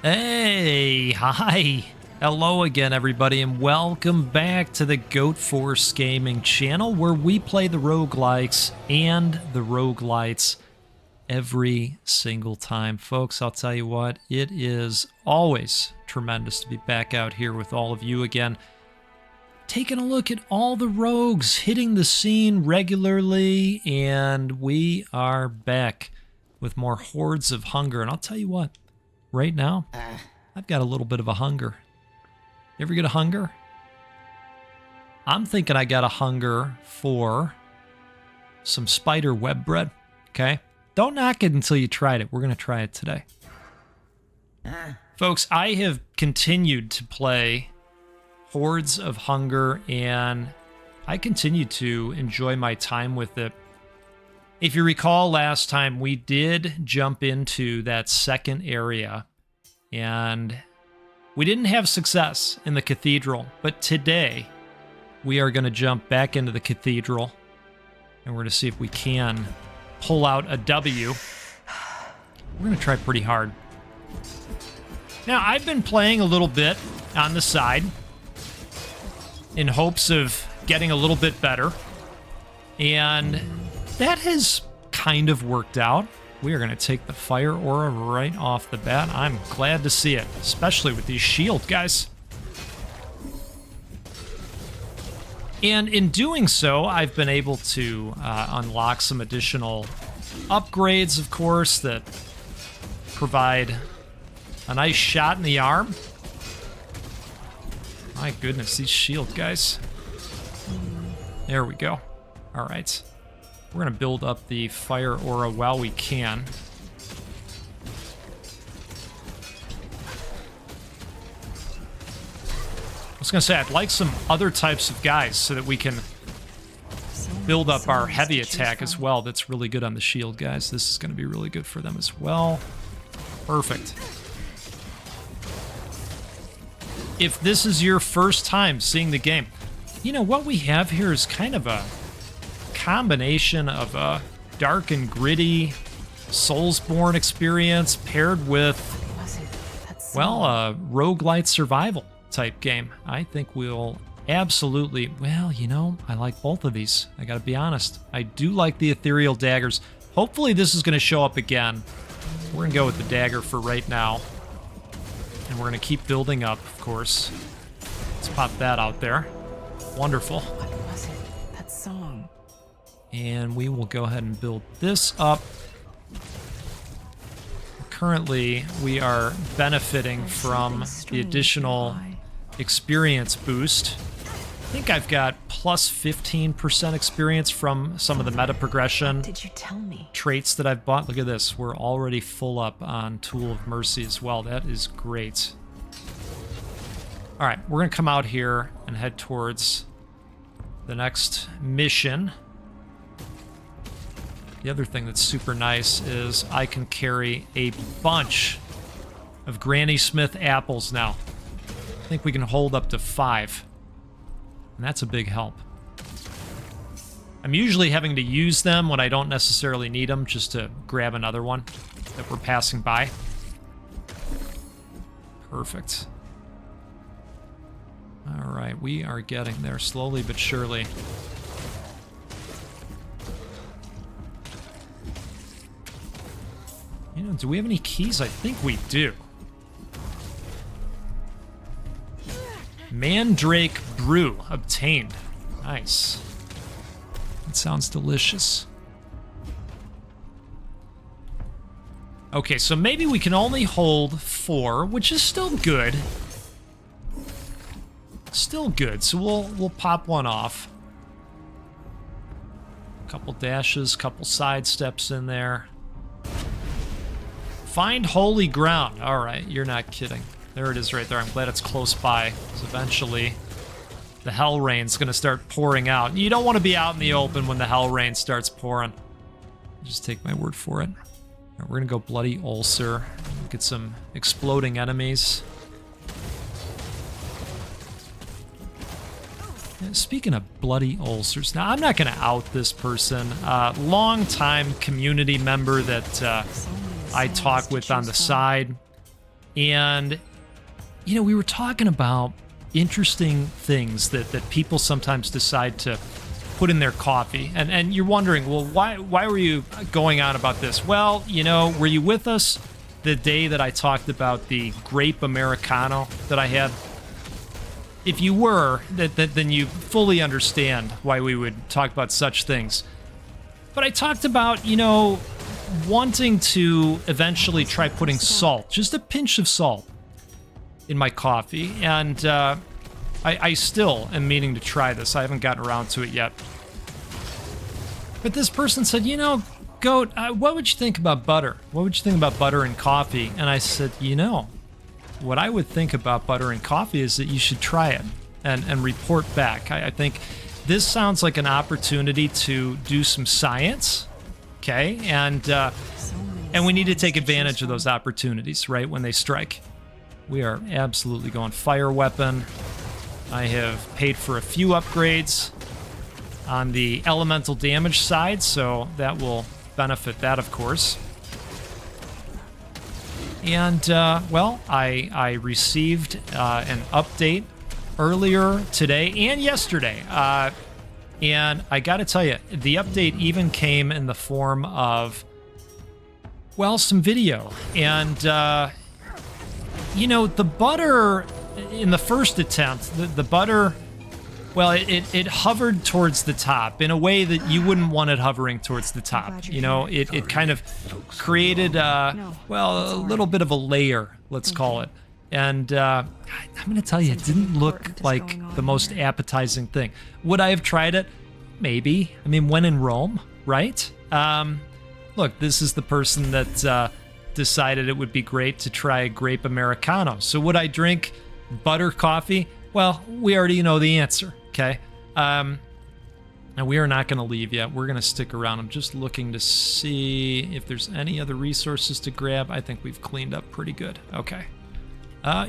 Hey, hi. Hello again, everybody, and welcome back to the Goat Force Gaming channel, where we play the roguelikes and the roguelites every single time. Folks, I'll tell you what, it is always tremendous to be back out here with all of you again, taking a look at all the rogues hitting the scene regularly, and we are back with more Hordes of Hunger. And I'll tell you what, right now, I've got a little bit of a hunger. You ever get a hunger? I'm thinking I got a hunger for some spider web bread, okay? Don't knock it until you tried it. We're going to try it today. Folks, I have continued to play Hordes of Hunger, and I continue to enjoy my time with it. If you recall, last time we did jump into that second area, and we didn't have success in the cathedral, but today we are going to jump back into the cathedral, and we're going to see if we can pull out a W. We're going to try pretty hard. Now, I've been playing a little bit on the side in hopes of getting a little bit better, and that has kind of worked out. We are going to take the fire aura right off the bat. I'm glad to see it, especially with these shield guys. And in doing so, I've been able to unlock some additional upgrades, of course, that provide a nice shot in the arm. My goodness, these shield guys. There we go. All right. We're going to build up the fire aura while we can. I was going to say, I'd like some other types of guys so that we can build up our heavy attack as well. That's really good on the shield guys. This is going to be really good for them as well. Perfect. If this is your first time seeing the game, you know, what we have here is kind of a combination of a dark and gritty Soulsborne experience paired with, well, a roguelite survival type game. I think we'll absolutely, well, you know, I like both of these. I gotta be honest. I do like the ethereal daggers. Hopefully this is gonna show up again. We're gonna go with the dagger for right now. And we're gonna keep building up, of course. Let's pop that out there. Wonderful. What was it? That song. And we will go ahead and build this up. Currently, we are benefiting from the additional experience boost. I think I've got plus 15% experience from some of the meta progression Did you tell me? traits that I've bought. Look at this. We're already full up on Tool of Mercy as well. That is great. All right, we're going to come out here and head towards the next mission. The other thing that's super nice is I can carry a bunch of Granny Smith apples now. I think we can hold up to 5. And that's a big help. I'm usually having to use them when I don't necessarily need them, just to grab another one that we're passing by. Perfect. All right, we are getting there slowly but surely. You know, do we have any keys? I think we do. Mandrake Brew obtained. Nice. That sounds delicious. Okay, so maybe we can only hold 4, which is still good. Still good, so we'll pop one off. Couple dashes, couple side steps in there. Find holy ground. All right, you're not kidding. There it is right there. I'm glad it's close by, because eventually the hell rain's going to start pouring out. You don't want to be out in the open when the hell rain starts pouring. Just take my word for it. All right, we're going to go Bloody Ulcer. Get some exploding enemies. Speaking of bloody ulcers, now I'm not going to out this person. Long-time community member that I talk with on the side. And, you know, we were talking about interesting things that people sometimes decide to put in their coffee. And you're wondering, well, why were you going on about this? Well, you know, were you with us the day that I talked about the grape Americano that I had? If you were, then you fully understand why we would talk about such things. But I talked about, you know, wanting to eventually try putting salt, just a pinch of salt, in my coffee. And I still am meaning to try this. I haven't gotten around to it yet. But this person said, you know, Goat, what would you think about butter? What would you think about butter in coffee? And I said, you know, what I would think about butter in coffee is that you should try it and report back. I think this sounds like an opportunity to do some science, okay? And we need to take advantage of those opportunities, right, when they strike. We are absolutely going fire weapon. I have paid for a few upgrades on the elemental damage side, so that will benefit that, of course. And, well, I received an update earlier today and yesterday. And I got to tell you, the update even came in the form of, well, some video. And, you know, the butter, in the first attempt, the butter, well, it hovered towards the top in a way that you wouldn't want it hovering towards the top. You know, it kind of created, well, a little bit of a layer, let's call it. And I'm going to tell you, it didn't look like the most appetizing thing. Would I have tried it? Maybe. I mean, when in Rome, right? Look, this is the person that decided it would be great to try a grape Americano. So would I drink butter coffee? Well, we already know the answer, okay? And we are not going to leave yet. We're going to stick around. I'm just looking to see if there's any other resources to grab. I think we've cleaned up pretty good. Okay.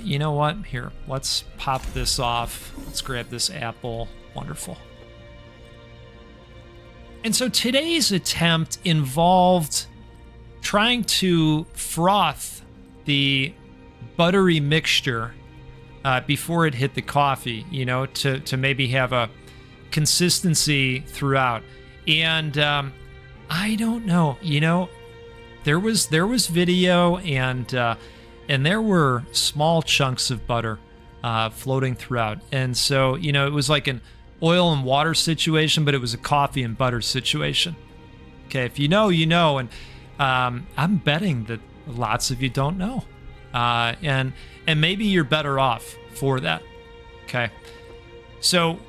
You know what? Here, let's pop this off. Let's grab this apple. Wonderful. And so today's attempt involved trying to froth the buttery mixture before it hit the coffee, you know, to maybe have a consistency throughout. And I don't know, you know, there was video and there were small chunks of butter floating throughout. And so, you know, it was like an oil and water situation, but it was a coffee and butter situation. Okay, if you know, you know. And I'm betting that lots of you don't know. And maybe you're better off for that. Okay. So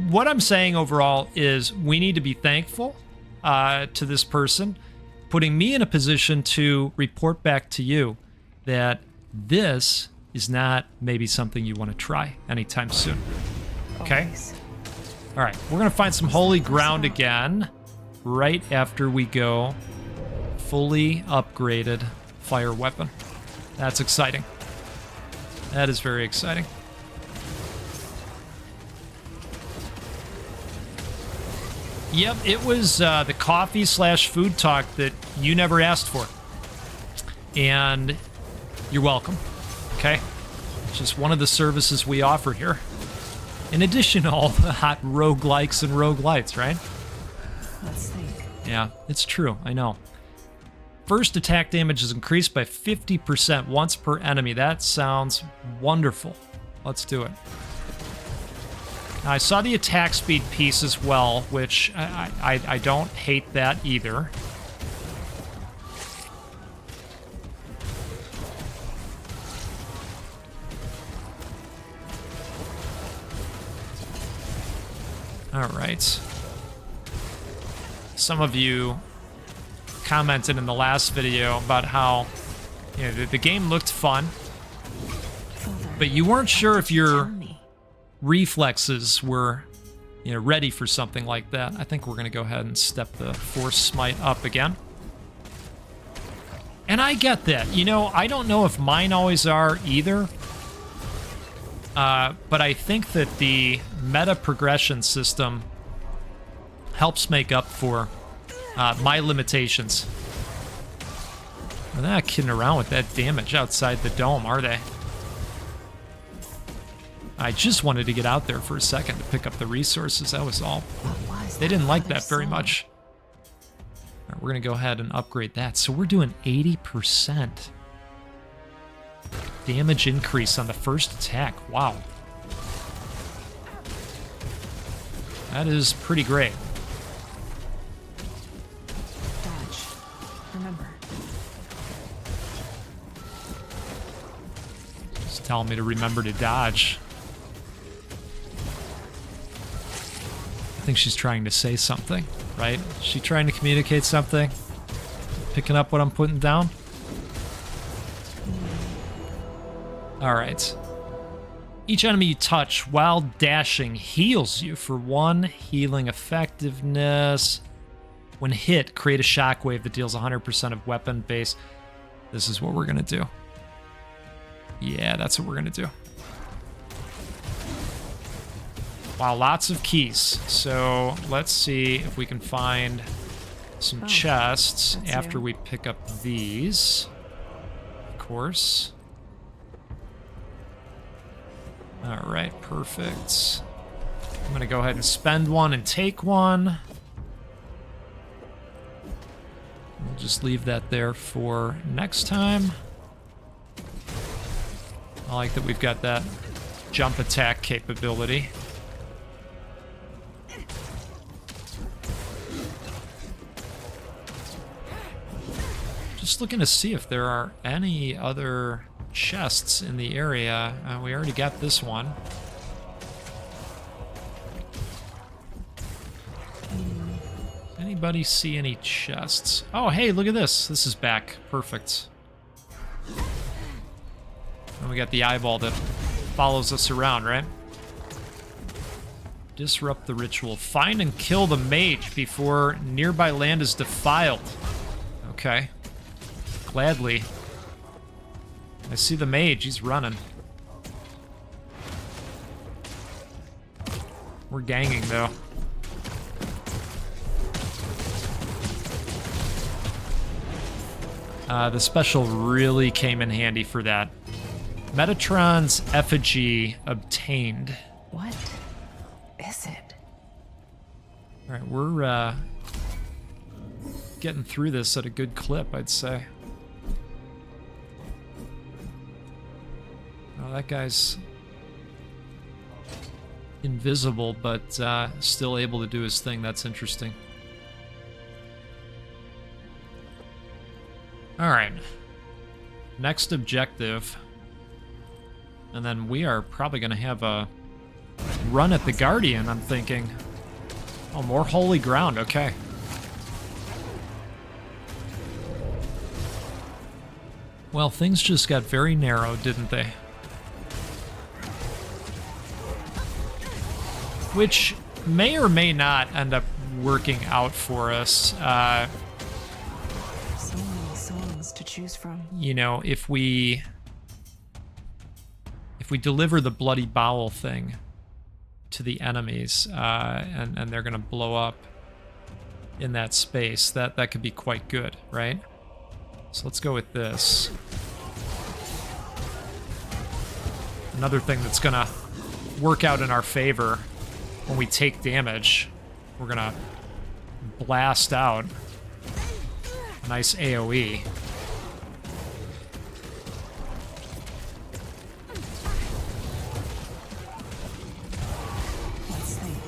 what I'm saying overall is we need to be thankful to this person, putting me in a position to report back to you that this is not maybe something you want to try anytime soon. Okay? All right. We're going to find some holy ground again right after we go fully upgraded fire weapon. That's exciting. That is very exciting. Yep, it was the coffee/food talk that you never asked for. And you're welcome. Okay? It's just one of the services we offer here. In addition to all the hot roguelikes and roguelites, right? Let's think. Yeah, it's true. I know. First attack damage is increased by 50% once per enemy. That sounds wonderful. Let's do it. Now, I saw the attack speed piece as well, which I don't hate that either. All right. Some of you commented in the last video about how, you know, the game looked fun, but you weren't sure if your reflexes were, you know, ready for something like that. I think we're going to go ahead and step the Force Smite up again. And I get that. You know, I don't know if mine always are either. But I think that the meta progression system helps make up for my limitations. They're not kidding around with that damage outside the dome, are they? I just wanted to get out there for a second to pick up the resources, that was all. They didn't like that very much. All right, we're going to go ahead and upgrade that. So we're doing 80% damage increase on the first attack. Wow. That is pretty great. Dodge. Remember. It's telling me to remember to dodge. I think she's trying to say something, right? Is she trying to communicate something? Picking up what I'm putting down? All right. Each enemy you touch while dashing heals you for 1 healing effectiveness. When hit, create a shockwave that deals 100% of weapon base. This is what we're going to do. Yeah, that's what we're going to do. Wow, lots of keys. So let's see if we can find some chests after we pick up these. Of course. All right, perfect. I'm going to go ahead and spend one and take one. We'll just leave that there for next time. I like that we've got that jump attack capability. Just looking to see if there are any other chests in the area. We already got this one. Anybody see any chests? Oh, hey, look at this. This is back. Perfect. And we got the eyeball that follows us around, right? Disrupt the ritual. Find and kill the mage before nearby land is defiled. Okay. Gladly. I see the mage. He's running. We're ganging, though. The special really came in handy for that. Metatron's effigy obtained. What is it? All right, we're getting through this at a good clip, I'd say. Oh, that guy's invisible, but still able to do his thing. That's interesting. All right. Next objective. And then we are probably going to have a run at the Guardian, I'm thinking. Oh, more holy ground. Okay. Well, things just got very narrow, didn't they? Which may or may not end up working out for us. So many songs to choose from. You know, if we deliver the bloody bowel thing to the enemies, and they're gonna blow up in that space, that could be quite good, right? So let's go with this. Another thing that's gonna work out in our favor when we take damage, we're gonna blast out a nice AoE. Let's think.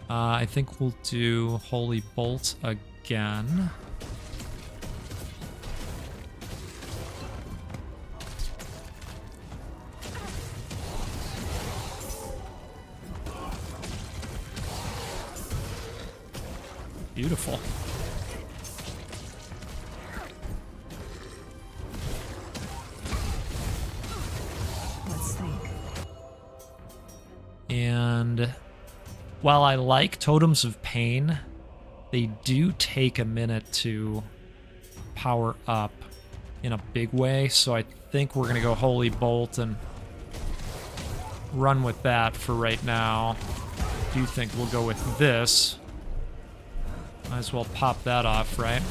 I think we'll do Holy Bolt again. Beautiful. Let's think. And while I like Totems of Pain, they do take a minute to power up in a big way, so I think we're going to go Holy Bolt and run with that for right now. I do think we'll go with this. Might as well pop that off, right?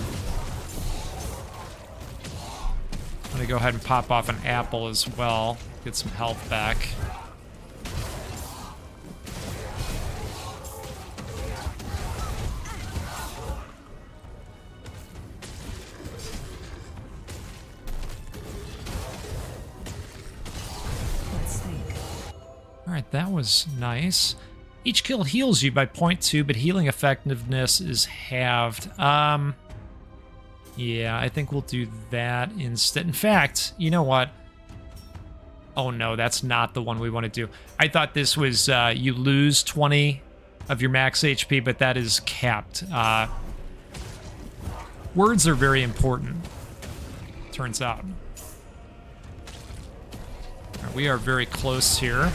I'm gonna go ahead and pop off an apple as well. Get some health back. Let's think. Alright, that was nice. Each kill heals you by 0.2, but healing effectiveness is halved. Yeah, I think we'll do that instead. In fact, you know what? Oh no, that's not the one we want to do. I thought this was you lose 20 of your max HP, but that is capped. Words are very important, turns out. All right, we are very close here.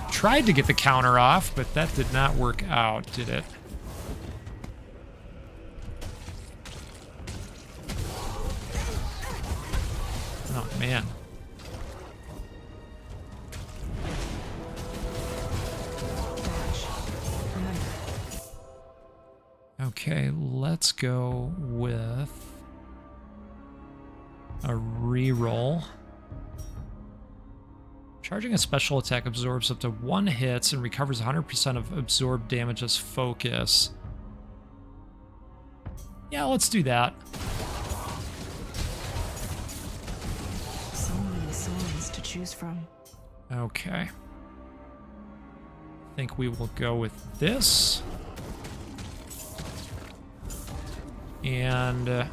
Tried to get the counter off, but that did not work out, did it? Oh, man. Okay, let's go with a reroll. Charging a special attack absorbs up to 1 hit and recovers 100% of absorbed damage as focus. Yeah, let's do that. So many songs to choose from. Okay. I think we will go with this. And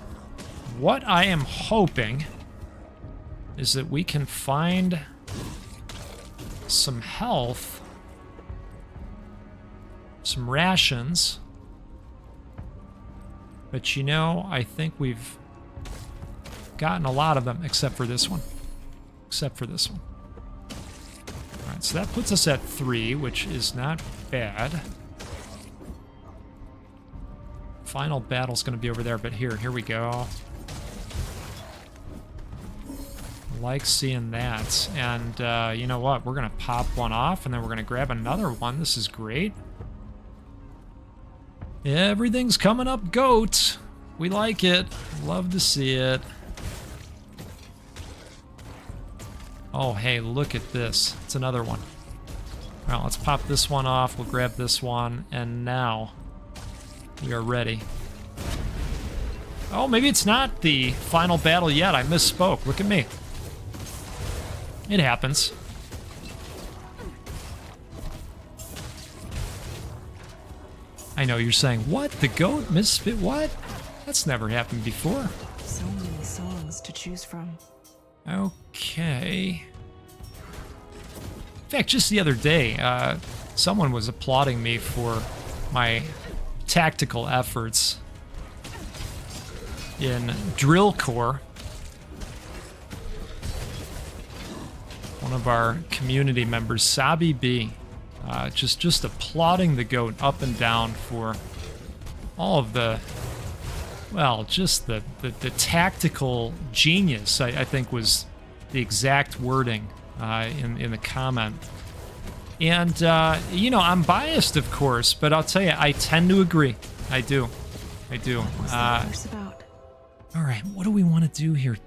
what I am hoping is that we can find some health, some rations, but you know, I think we've gotten a lot of them, except for this one. Except for this one. Alright, so that puts us at 3, which is not bad. Final battle's gonna be over there, but here we go. Like seeing that. And you know what? We're gonna pop one off and then we're gonna grab another one. This is great. Everything's coming up goat. We like it. Love to see it. Oh, hey, look at this. It's another one. All right, let's pop this one off. We'll grab this one. And now we are ready. Oh, maybe it's not the final battle yet. I misspoke. Look at me. It happens. I know you're saying, what? The goat misfit? What? That's never happened before. So many songs to choose from. Okay. In fact, just the other day, someone was applauding me for my tactical efforts in Drill Corps. One of our community members, Sabi B, just applauding the goat up and down for all of the, well, just the tactical genius, I think was the exact wording in the comment. And, you know, I'm biased, of course, but I'll tell you, I tend to agree. I do. What's that verse about? All right, what do we want to do here?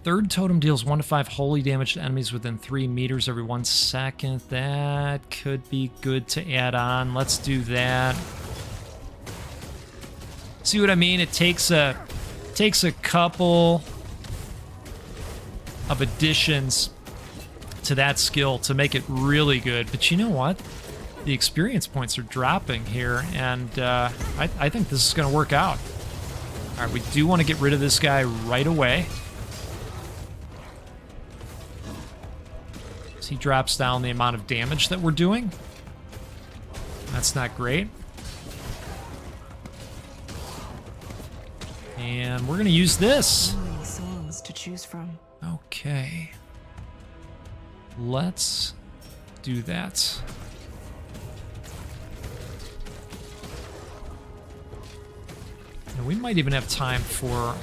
Third totem deals 1 to 5 holy damage to enemies within 3 meters every 1 second. That could be good to add on. Let's do that. See what I mean? It takes a couple of additions to that skill to make it really good. But you know what? The experience points are dropping here, and I think this is going to work out. All right, we do want to get rid of this guy right away. So he drops down the amount of damage that we're doing. That's not great. And we're going to use this. So many songs to choose from. Okay. Let's do that. And we might even have time for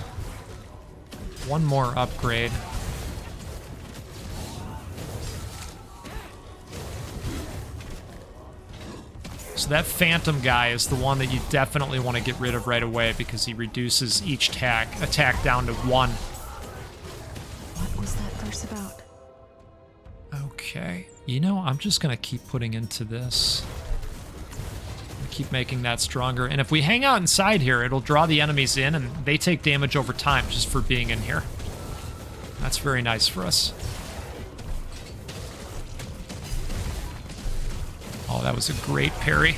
one more upgrade. So So that phantom guy is the one that you definitely want to get rid of right away because he reduces each attack down to 1. What was that verse about? Okay. You know, I'm just going to keep putting into this. Keep making that stronger. And if we hang out inside here, it'll draw the enemies in, and they take damage over time just for being in here. That's very nice for us. Oh, that was a great parry.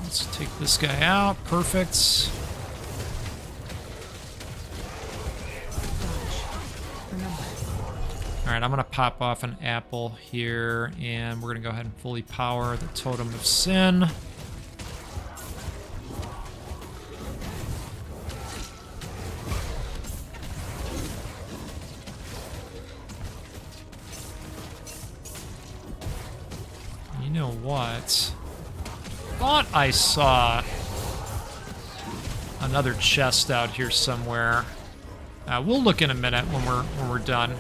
Let's take this guy out. Perfect. All right, I'm going to pop off an apple here, and we're going to go ahead and fully power the Totem of Sin. You know what? Thought I saw another chest out here somewhere. We'll look in a minute when we're done.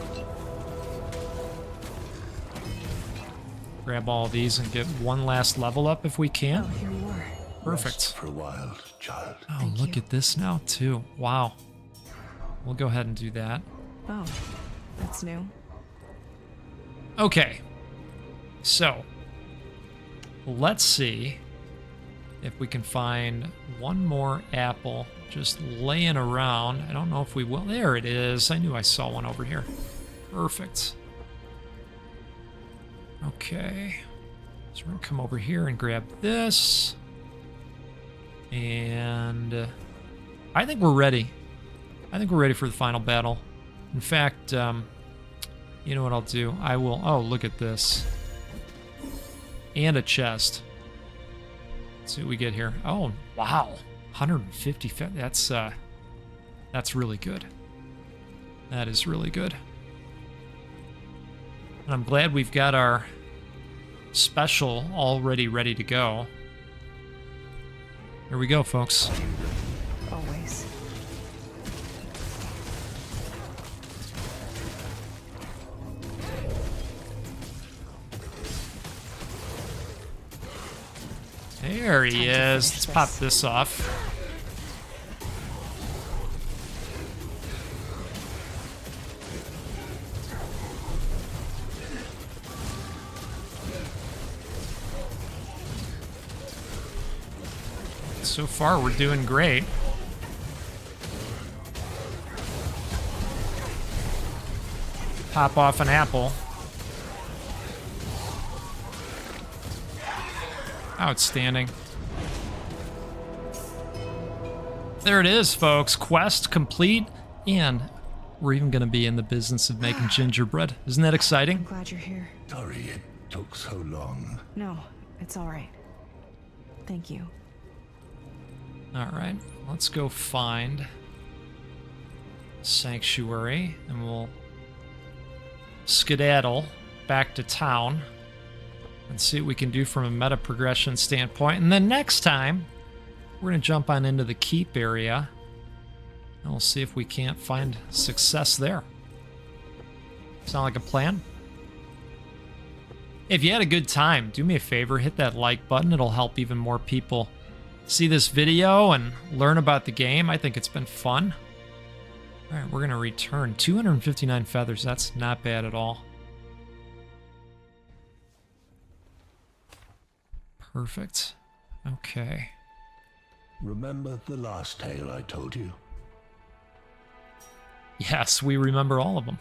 Grab all these and get one last level up if we can. Oh, here you are. Perfect. Rest for a while, child. Oh, Thank look you. at this now, too. Wow. We'll go ahead and do that. Oh, that's new. Okay. So, let's see if we can find one more apple just laying around. I don't know if we will. There it is. I knew I saw one over here. Perfect. Okay. So we're going to come over here and grab this. And I think we're ready. I think we're ready for the final battle. In fact, you know what I'll do? I will... Oh, look at this. And a chest. Let's see what we get here. Oh, wow. 150. That's really good. That is really good. And I'm glad we've got our special already ready to go. Here we go, folks. Always. There he Time to is. finish Let's this. pop this off. So far, we're doing great. Pop off an apple. Outstanding. There it is, folks. Quest complete, and we're even going to be in the business of making gingerbread. Isn't that I'm exciting? glad you're here. Sorry it took so long. No, it's all right. Thank you. All right, let's go find Sanctuary, and we'll skedaddle back to town and see what we can do from a meta progression standpoint. And then next time, we're going to jump on into the keep area, and we'll see if we can't find success there. Sound like a plan? If you had a good time, do me a favor, hit that like button. It'll help even more people see this video and learn about the game. I think it's been fun. All right, we're going to return 259 feathers. That's not bad at all. Perfect. Okay. Remember the last tale I told you? Yes, we remember all of them.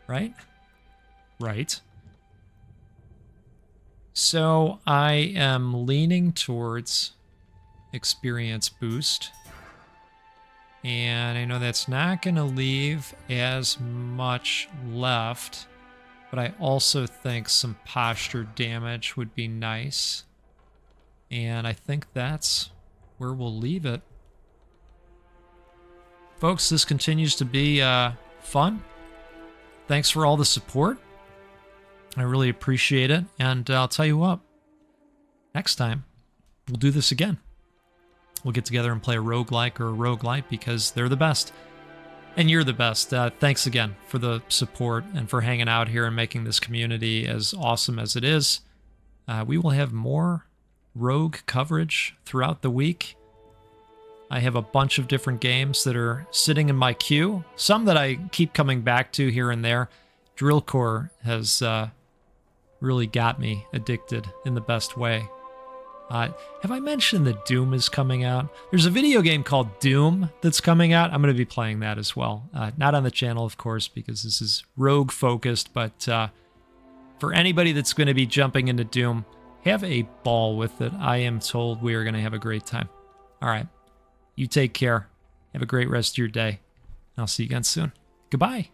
Right? Right. So I am leaning towards experience boost. And I know that's not going to leave as much left, but I also think some posture damage would be nice. And I think that's where we'll leave it. Folks, this continues to be fun. Thanks for all the support. I really appreciate it. And I'll tell you what, next time, we'll do this again. We'll get together and play a roguelike or a roguelite because they're the best. And you're the best. Thanks again for the support and for hanging out here and making this community as awesome as it is. We will have more Rogue coverage throughout the week. I have a bunch of different games that are sitting in my queue. Some that I keep coming back to here and there. Drill Core has really got me addicted in the best way. Have I mentioned that Doom is coming out? There's a video game called Doom that's coming out. I'm going to be playing that as well. Not on the channel, of course, because this is Rogue focused, but for anybody that's going to be jumping into Doom, have a ball with it. I am told we are going to have a great time. All right. You take care. Have a great rest of your day. I'll see you again soon. Goodbye.